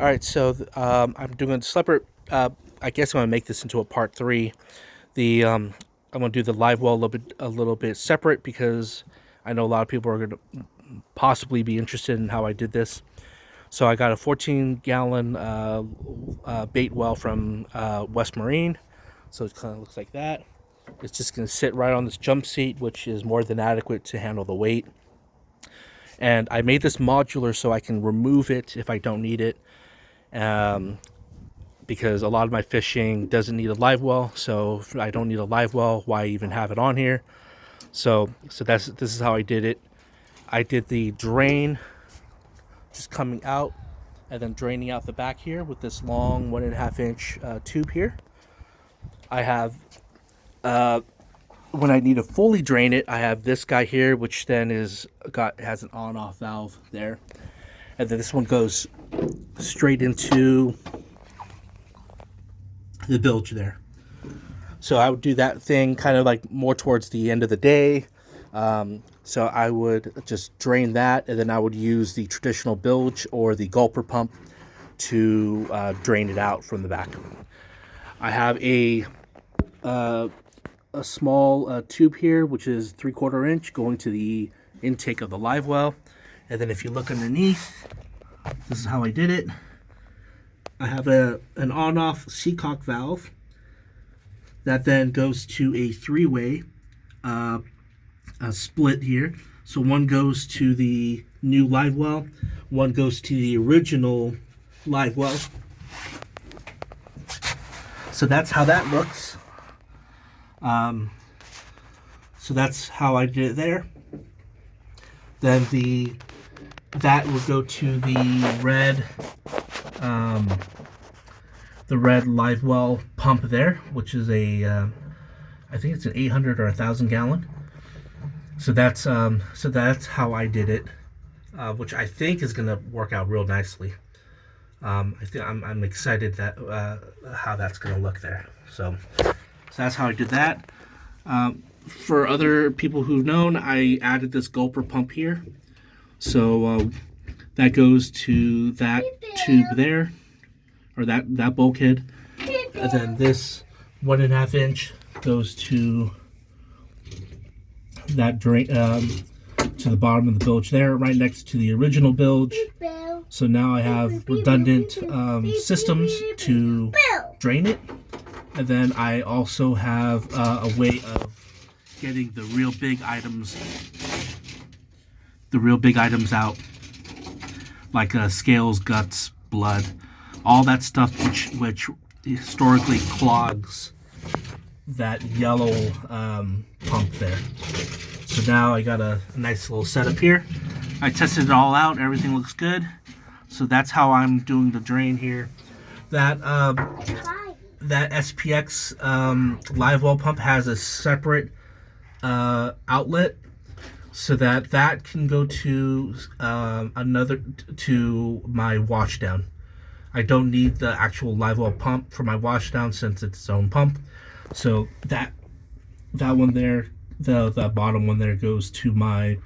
All right, so I'm doing a separate. I guess I'm gonna make this into a part three. The I'm gonna do the live well a little bit separate because I know a lot of people are gonna possibly be interested in how I did this. So I got a 14-gallon bait well from West Marine. So it kind of looks like that. It's just gonna sit right on this jump seat, which is more than adequate to handle the weight. And I made this modular so I can remove it if I don't need it. Um, because a lot of my fishing doesn't need a live well, so if I don't need a live well, why even have it on here? So this is how I did it. I did the drain just coming out and then draining out the back here with this long 1.5 inch tube here. I have when I need to fully drain it, I have this guy here, which then has an on-off valve there, and then this one goes straight into the bilge there. So I would do that thing kind of like more towards the end of the day. So I would just drain that, and then I would use the traditional bilge or the gulper pump to drain it out from the back. I have a small tube here, which is 3/4 inch, going to the intake of the live well. And then if you look underneath, this is how I did it. I have an on-off seacock valve that then goes to a three-way split here. So one goes to the new live well, one goes to the original live well. So that's how that looks. So that's how I did it there. Then that would go to the red live well pump there, which is I think it's an 800 or 1,000 gallon. So that's how I did it, which I think is gonna work out real nicely. I'm excited that how that's gonna look there. So that's how I did that. For other people who've known, I added this gulper pump here. So that goes to that tube there, or that bulkhead. And then this 1.5 inch goes to that drain, to the bottom of the bilge there, right next to the original bilge. So now I have redundant systems to drain it. And then I also have a way of getting the real big items out, like scales, guts, blood, all that stuff which historically clogs that yellow pump there. So now I got a nice little setup here. I tested it all out, everything looks good. So that's how I'm doing the drain here. That SPX live well pump has a separate outlet, so that can go to to my washdown. I don't need the actual live well pump for my washdown since it's its own pump. So that one there, the bottom one there, goes to my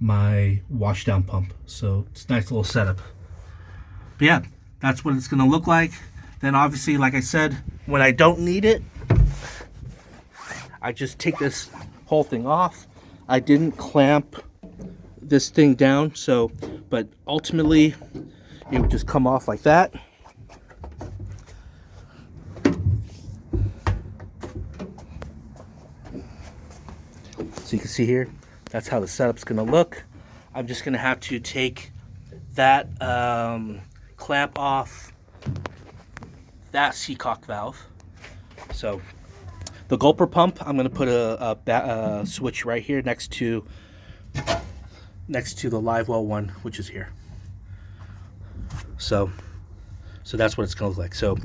my washdown pump. So it's a nice little setup. But yeah, that's what it's gonna look like. Then obviously, like I said, when I don't need it, I just take this whole thing off. I didn't clamp this thing down, but ultimately it would just come off like that. So you can see here, that's how the setup's gonna look. I'm just gonna have to take that clamp off that seacock valve. So the gulper pump, I'm gonna put a switch right here next to the live well one, which is here. So that's what it's gonna look like. So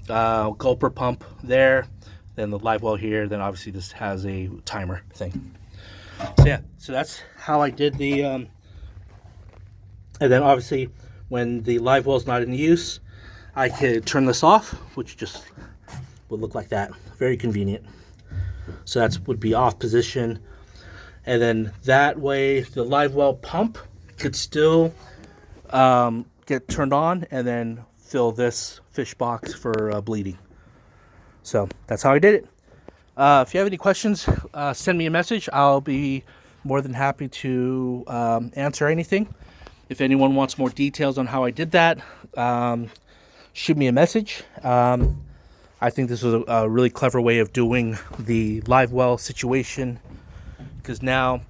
gulper pump there, then the live well here, then obviously this has a timer thing. So yeah, so that's how I did the and then obviously when the live well is not in use, I could turn this off, which just would look like that. Very convenient. So that would be off position, and then that way the live well pump could still get turned on, and then fill this fish box for bleeding. So that's how I did it. If you have any questions, send me a message. I'll be more than happy to answer anything. If anyone wants more details on how I did that, shoot me a message. I think this was a really clever way of doing the live well situation, because now